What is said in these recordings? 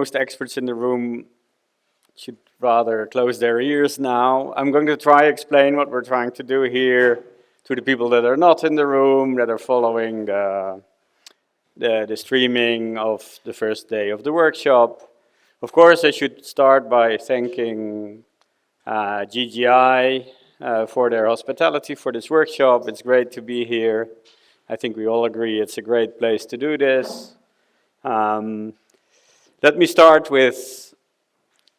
most experts in the room should rather close their ears now. I'm going to try explain what we're trying to do here to the people that are not in the room, that are following the streaming of the first day of the workshop. Of course, I should start by thanking GGI for their hospitality for this workshop. It's great to be here. I think we all agree it's a great place to do this. Let me start with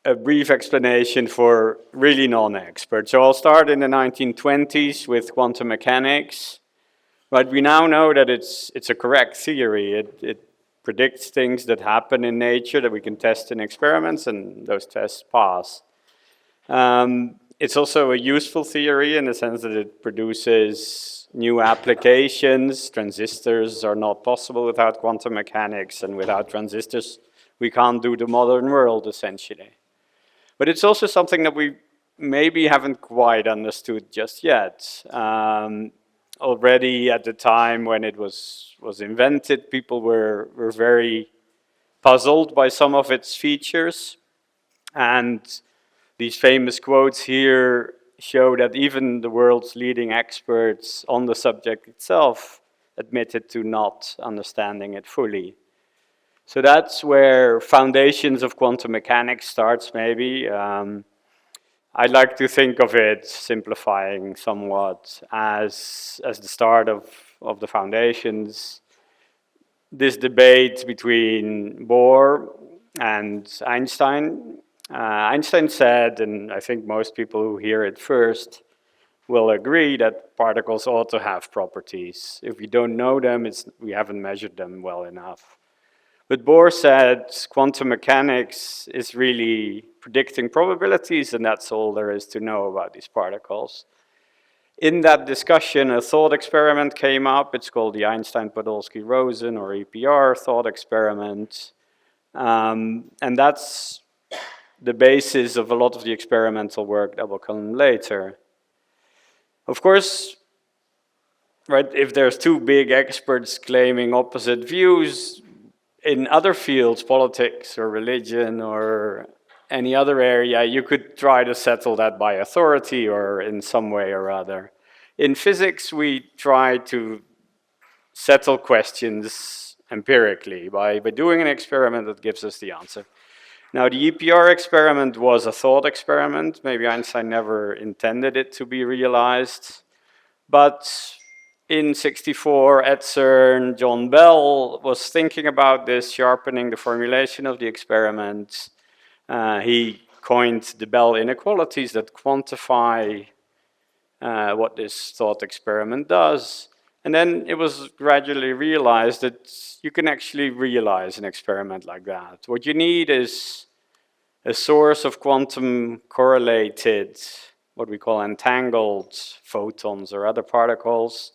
a brief explanation for really non-experts. So I'll start in the 1920s with quantum mechanics. But we now know that it's a correct theory. It predicts things that happen in nature that we can test in experiments, and those tests pass. It's also a useful theory in the sense that it produces new applications. Transistors are not possible without quantum mechanics, and without transistors, we can't do the modern world, essentially. But it's also something that we maybe haven't quite understood just yet. Already at the time when it was invented, people were very puzzled by some of its features. And these famous quotes here show that even the world's leading experts on the subject itself admitted to not understanding it fully. So that's where foundations of quantum mechanics starts, maybe. I'd like to think of it, simplifying somewhat, as the start of the foundations. This debate between Bohr and Einstein. Einstein said, and I think most people who hear it first will agree, that particles ought to have properties. If we don't know them, we haven't measured them well enough. But Bohr said quantum mechanics is really predicting probabilities, and that's all there is to know about these particles. In that discussion, a thought experiment came up. It's called the Einstein-Podolsky-Rosen, or EPR, thought experiment. And that's the basis of a lot of the experimental work that will come later. Of course, right, if there's two big experts claiming opposite views, in other fields, politics or religion or any other area, you could try to settle that by authority or in some way or other. In physics, we try to settle questions empirically by doing an experiment that gives us the answer. Now, the EPR experiment was a thought experiment. Maybe Einstein never intended it to be realized. But in '64, at CERN, John Bell was thinking about this, sharpening the formulation of the experiment. He coined the Bell inequalities that quantify what this thought experiment does. And then it was gradually realized that you can actually realize an experiment like that. What you need is a source of quantum correlated, what we call entangled photons or other particles.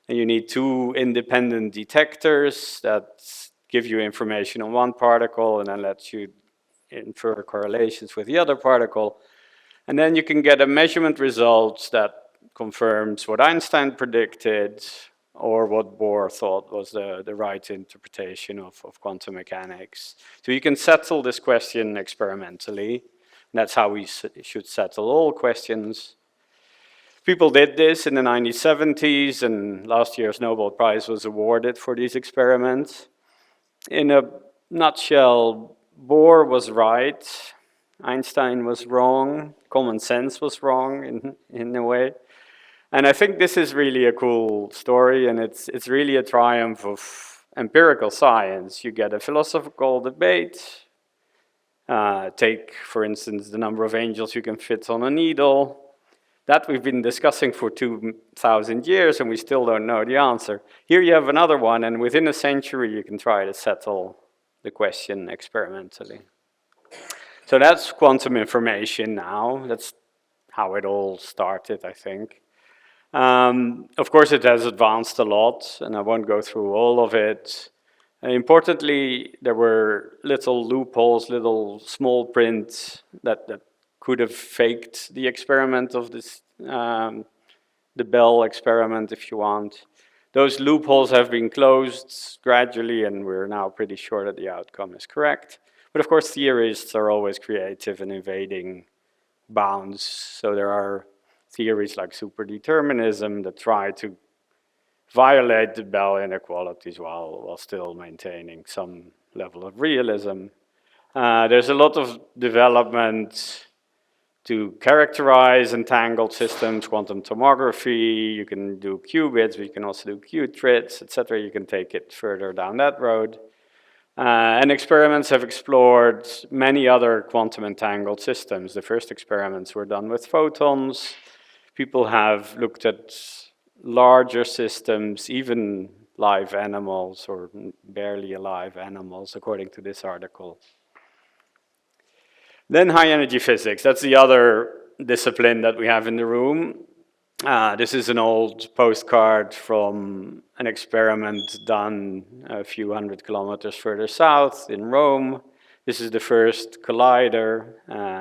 And you need two independent detectors that give you information on one particle and then let you infer correlations with the other particle. And then you can get a measurement result that confirms what Einstein predicted or what Bohr thought was the right interpretation of quantum mechanics. So you can settle this question experimentally. That's how we should settle all questions. People did this in the 1970s, and last year's Nobel Prize was awarded for these experiments. In a nutshell, Bohr was right, Einstein was wrong, common sense was wrong in a way. And I think this is really a cool story, and it's really a triumph of empirical science. You get a philosophical debate. Take, for instance, the number of angels you can fit on a needle. That we've been discussing for 2,000 years, and we still don't know the answer. Here you have another one, and within a century you can try to settle the question experimentally. So that's quantum information now. That's how it all started, I think. Of course, it has advanced a lot, and I won't go through all of it. Importantly, there were little loopholes, little small print that could have faked the experiment of this, the Bell experiment, if you want. Those loopholes have been closed gradually, and we're now pretty sure that the outcome is correct. But of course, theorists are always creative and invading bounds. So there are theories like superdeterminism that try to violate the Bell inequalities while still maintaining some level of realism. There's a lot of development to characterize entangled systems, quantum tomography. You can do qubits, but you can also do qubits, etc. You can take it further down that road. And experiments have explored many other quantum entangled systems. The first experiments were done with photons. People have looked at larger systems, even live animals or barely alive animals, according to this article. Then high energy physics, that's the other discipline that we have in the room. This is an old postcard from an experiment done a few hundred kilometers further south in Rome. This is the first collider.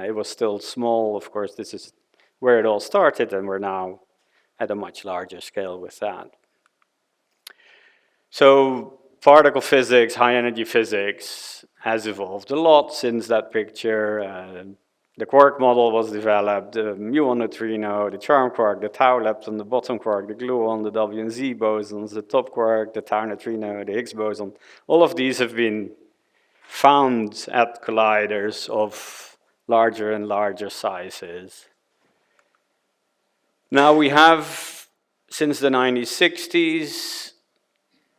It was still small, of course. This is where it all started, and we're now at a much larger scale with that. So particle physics, high energy physics has evolved a lot since that picture. The quark model was developed, the muon neutrino, the charm quark, the tau lepton, the bottom quark, the gluon, the W and Z bosons, the top quark, the tau neutrino, the Higgs boson. All of these have been found at colliders of larger and larger sizes. Now we have, since the 1960s,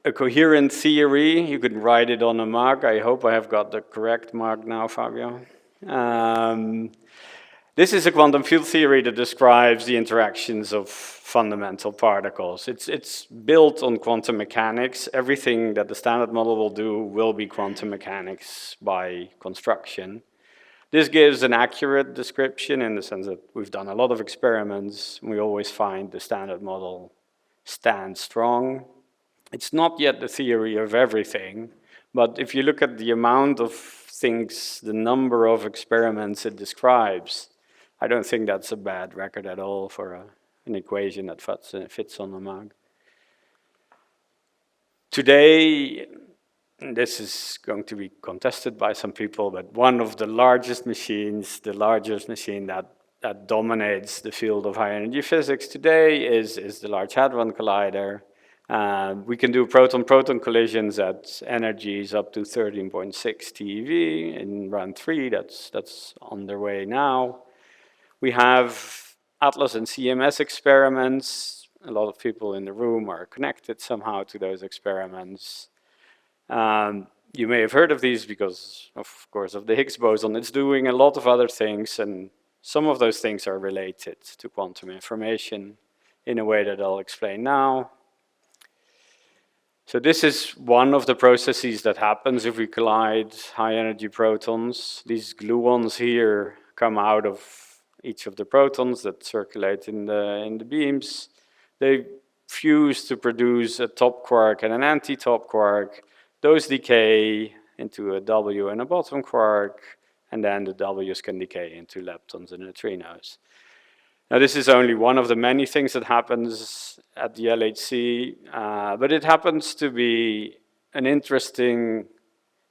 a coherent theory. You could write it on a mug. I hope I have got the correct mug now, Fabio. This is a quantum field theory that describes the interactions of fundamental particles. It's built on quantum mechanics. Everything that the standard model will do will be quantum mechanics by construction. This gives an accurate description in the sense that we've done a lot of experiments. We always find the standard model stands strong. It's not yet the theory of everything, but if you look at the amount of things, the number of experiments it describes, I don't think that's a bad record at all for an equation that fits on a mug. Today, this is going to be contested by some people, but one of the largest machines, the largest machine that dominates the field of high energy physics today is the Large Hadron Collider. We can do proton-proton collisions at energies up to 13.6 TeV in round 3. That's underway now. We have ATLAS and CMS experiments. A lot of people in the room are connected somehow to those experiments. You may have heard of these because, of course, of the Higgs boson. It's doing a lot of other things, and some of those things are related to quantum information in a way that I'll explain now. So this is one of the processes that happens if we collide high energy protons. These gluons here come out of each of the protons that circulate in the beams. They fuse to produce a top quark and an anti-top quark. Those decay into a W and a bottom quark, and then the W's can decay into leptons and neutrinos. Now, this is only one of the many things that happens at the LHC, but it happens to be an interesting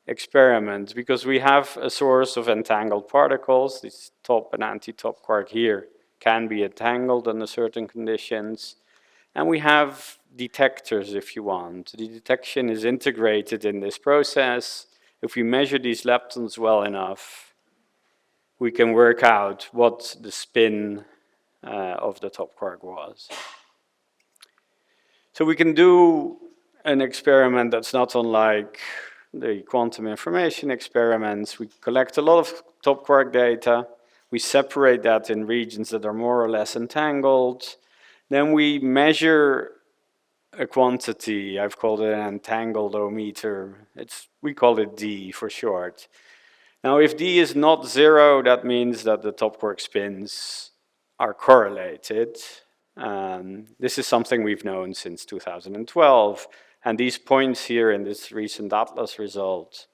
experiment because we have a source of entangled particles. This top and anti-top quark here can be entangled under certain conditions. And we have detectors, if you want. The detection is integrated in this process. If we measure these leptons well enough, we can work out what the spin of the top quark was. So we can do an experiment that's not unlike the quantum information experiments. We collect a lot of top quark data. We separate that in regions that are more or less entangled. Then we measure a quantity. I've called it an entangledometer. We call it D for short. Now, if D is not 0, that means that the top quark spins are correlated. This is something we've known since 2012. And these points here in this recent ATLAS result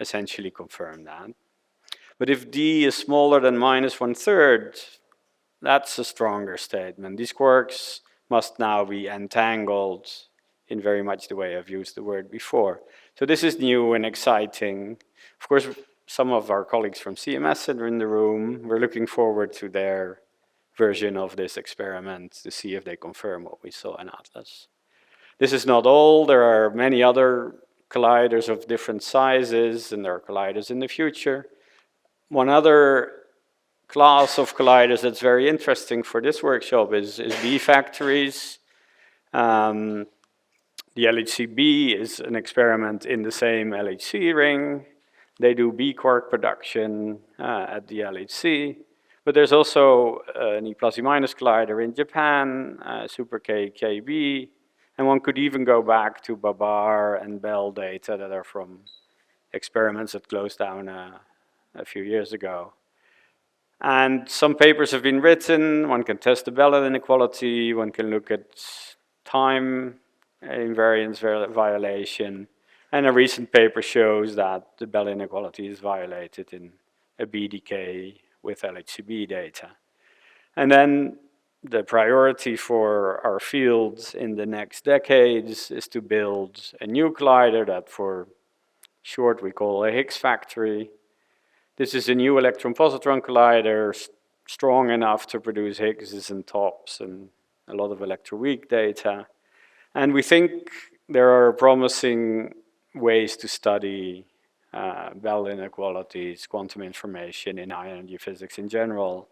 essentially confirm that. But if D is smaller than -1/3, that's a stronger statement. These quarks must now be entangled in very much the way I've used the word before. So this is new and exciting. Of course, some of our colleagues from CMS are in the room. We're looking forward to their version of this experiment to see if they confirm what we saw in Atlas. This is not all. There are many other colliders of different sizes, and there are colliders in the future. One other class of colliders that's very interesting for this workshop is B factories. The LHC-B is an experiment in the same LHC ring. They do B quark production at the LHC. But there's also an E plus E minus collider in Japan, Super K, KB, and one could even go back to Babar and Bell data that are from experiments that closed down a few years ago. And some papers have been written. One can test the Bell inequality. One can look at time invariance violation. And a recent paper shows that the Bell inequality is violated in a BDK with LHCb data. And then the priority for our field in the next decades is to build a new collider that for short we call a Higgs factory. This is a new electron-positron collider, strong enough to produce Higgses and tops and a lot of electroweak data. And we think there are promising ways to study Bell inequalities, quantum information in high energy physics in general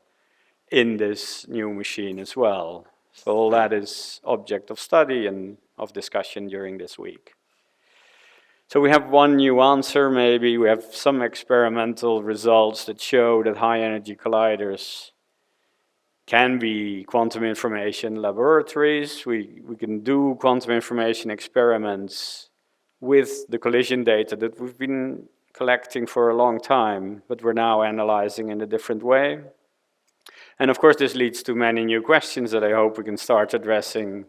in this new machine as well. So all that is object of study and of discussion during this week. So we have one new answer maybe. We have some experimental results that show that high energy colliders can be quantum information laboratories. We can do quantum information experiments with the collision data that we've been collecting for a long time, but we're now analyzing in a different way. And of course, this leads to many new questions that I hope we can start addressing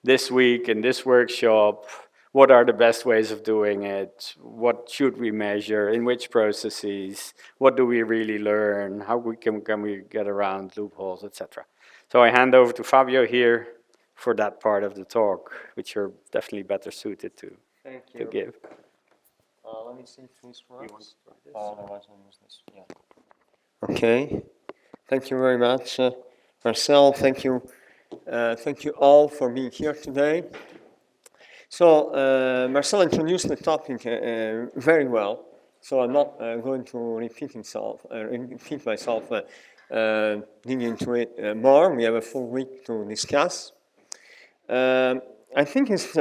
this week in this workshop. What are the best ways of doing it? What should we measure? In which processes? What do we really learn? How can we get around loopholes, etc. So I hand over to Fabio here for that part of the talk, which you're definitely better suited to give. Let me see if this works. Otherwise I'll use this. Yeah. Okay. Thank you very much, Marcel. Thank you all for being here today. So Marcel introduced the topic very well. So I'm not going to repeat myself, dig into it more. We have a full week to discuss. I think it's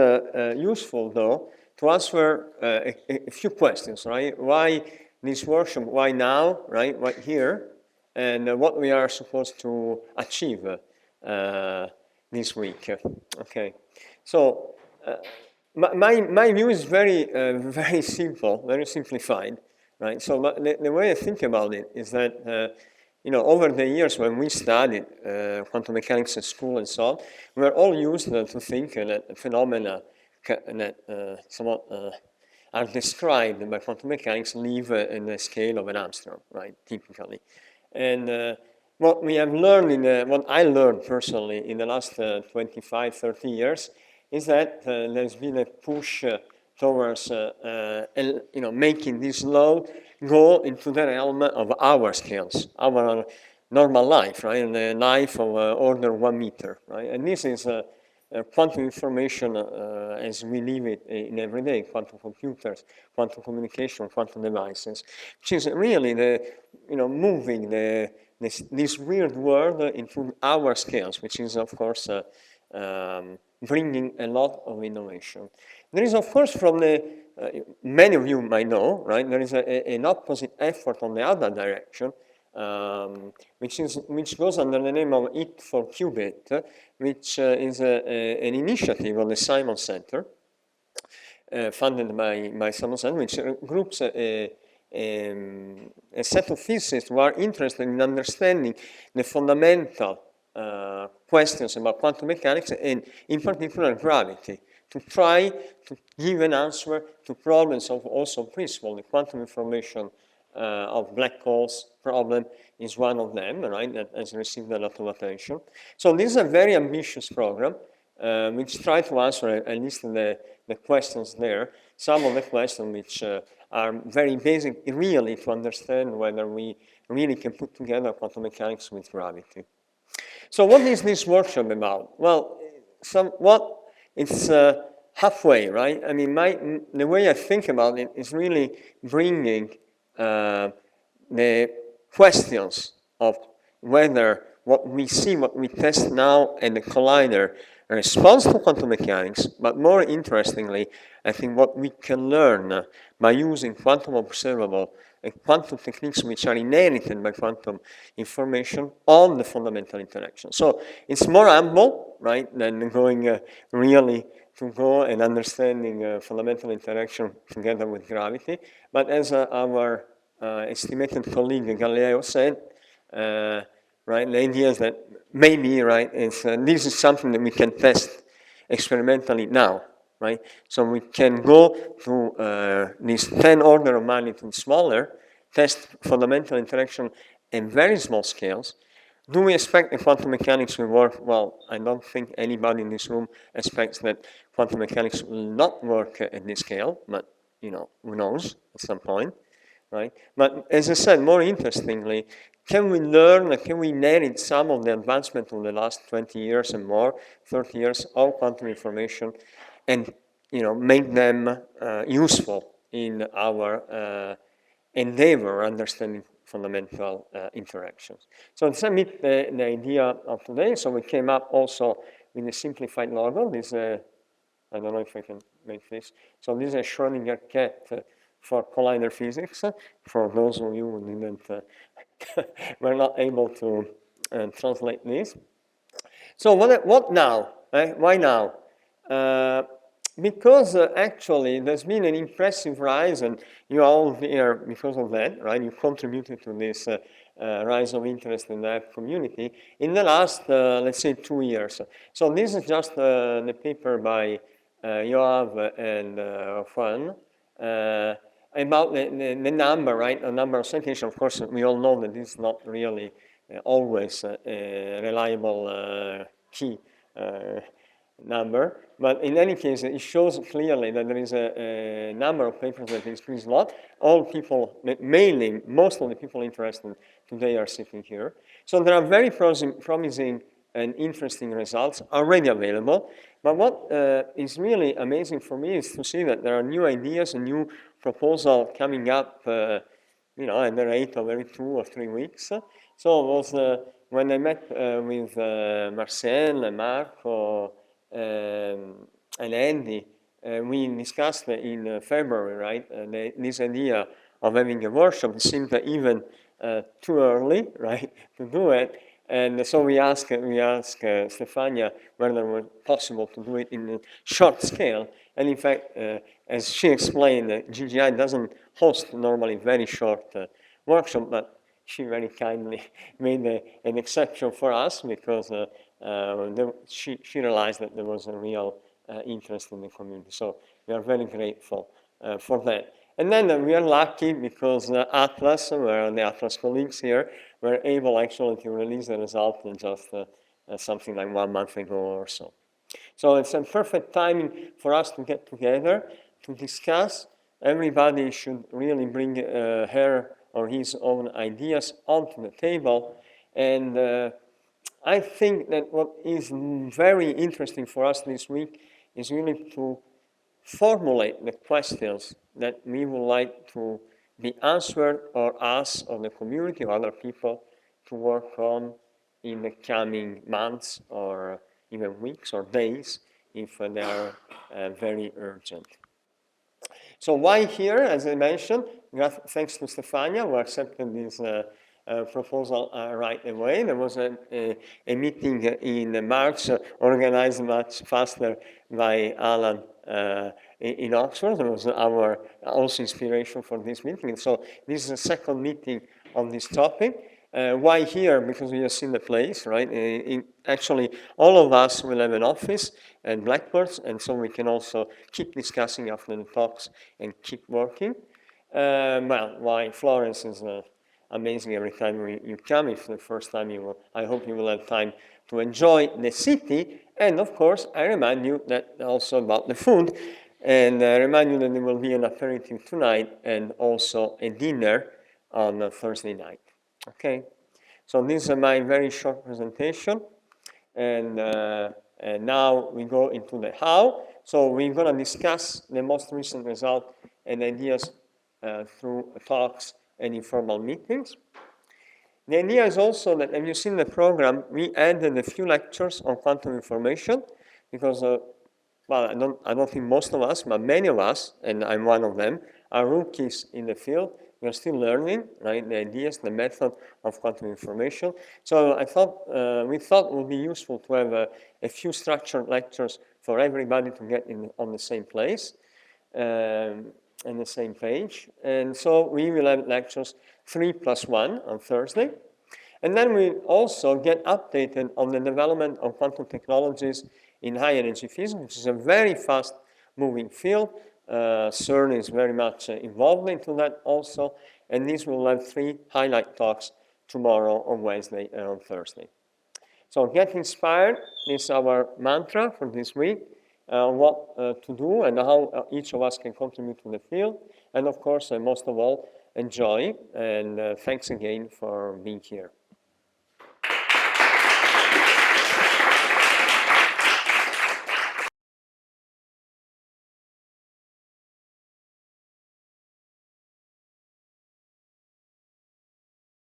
useful, though, to answer a few questions, right? Why this workshop? Why now, right? Right here, and what we are supposed to achieve this week. Okay, so my view is very simple, very simplified, right? So the way I think about it is that over the years when we studied quantum mechanics at school and so on, we were all used to think that phenomena that somewhat are described by quantum mechanics live in the scale of an Armstrong, right, typically. And what we have learned, what I learned personally in the last 25, 30 years is that there's been a push towards making this load go into the realm of our scales, our normal life, right, and the life of order 1 meter, right? And this is quantum information as we live it in everyday, quantum computers, quantum communication, quantum devices, which is really moving this weird world into our scales, which is of course bringing a lot of innovation. There is of course from many of you might know, right, there is an opposite effort on the other direction, which goes under the name of IT for Qubit, which is an initiative of the Simon Center, funded by Simon Center, which groups a set of physicists who are interested in understanding the fundamental questions about quantum mechanics and in particular gravity, to try to give an answer to problems of also principle. The quantum information of black holes problem is one of them, right, that has received a lot of attention. So this is a very ambitious program, which tries to answer at least the questions there. Some of the questions which are very basic, really, to understand whether we really can put together quantum mechanics with gravity. So what is this workshop about? Well, somewhat it's halfway, right? I mean, the way I think about it is really bringing the questions of whether what we see, what we test now, and the collider responds to quantum mechanics, but more interestingly, I think what we can learn by using quantum observable and quantum techniques which are inherited by quantum information on the fundamental interaction. So it's more humble, right, than going really to go and understanding fundamental interaction together with gravity. But as our estimated colleague Galileo said, right, the idea is that maybe, right, this is something that we can test experimentally now, right? So we can go to this 10 order of magnitude smaller, test fundamental interaction in very small scales. Do we expect that quantum mechanics will work? Well, I don't think anybody in this room expects that quantum mechanics will not work at this scale, but who knows at some point, right? But as I said, more interestingly, can we learn, can we inherit some of the advancement of the last 20 years and more, 30 years of quantum information and make them useful in our endeavor understanding fundamental interactions. So to meet the idea of today, so we came up also with a simplified logo. This, I don't know if I can make this. So this is a Schrödinger cat for collider physics. For those of you who didn't, were not able to translate this. So what now? Why now? Because actually there's been an impressive rise, and you are all here because of that, right? You contributed to this rise of interest in the app community in the last, let's say, 2 years. So this is just the paper by Yoav and Juan about the number, right? The number of citations. Of course, we all know that this is not really always a reliable key number. But in any case, it shows clearly that there is a number of papers that increase a lot. All people, mainly, most of the people interested today are sitting here. So there are very promising and interesting results already available. But what is really amazing for me is to see that there are new ideas and new proposals coming up, at the rate of every 2 or 3 weeks. So it was when I met with Marcel and Marco and Andy, we discussed in February, right, this idea of having a workshop. It seemed even too early, right, to do it. And so we asked Stefania whether it was possible to do it in a short scale. And in fact, as she explained, GGI doesn't host normally very short workshop, but she very kindly made an exception for us because she realized that there was a real interest in the community. So we are very grateful for that. And then we are lucky because Atlas, where the Atlas colleagues here, were able actually to release the result in just something like 1 month ago or so. So it's a perfect timing for us to get together to discuss. Everybody should really bring her or his own ideas onto the table. And I think that what is very interesting for us this week is really to formulate the questions that we would like to be answered, or us or the community or other people to work on in the coming months or even weeks or days if they are very urgent. So why here, as I mentioned, thanks to Stefania, who accepted this proposal right away. There was a meeting in March organized much faster by Alan in Oxford. That was our also inspiration for this meeting. And so this is the second meeting on this topic. Why here? Because we have seen the place, right? Actually, all of us will have an office and blackboards, and so we can also keep discussing after the talks and keep working. Well, why Florence is amazing every time you come. If the first time I hope you will have time to enjoy the city. And of course, I remind you that also about the food. And remind you that there will be an aperitif tonight and also a dinner on Thursday night. Okay, so this is my very short presentation, and now we go into the how. So we're going to discuss the most recent result and ideas through talks and informal meetings. The idea is also that, as you see in the program, we added a few lectures on quantum information because, well, I don't think most of us, but many of us, and I'm one of them, are rookies in the field. We are still learning, right, the ideas, the method of quantum information. So we thought it would be useful to have a few structured lectures for everybody to get on the same place. And the same page. And so we will have lectures 3+1 on Thursday. And then we also get updated on the development of quantum technologies in high energy physics, which is a very fast moving field. CERN is very much involved into that also. And these will have 3 highlight talks tomorrow on Wednesday and on Thursday. So get inspired is our mantra for this week. What to do and how each of us can contribute to the field. And of course, most of all, enjoy. And thanks again for being here.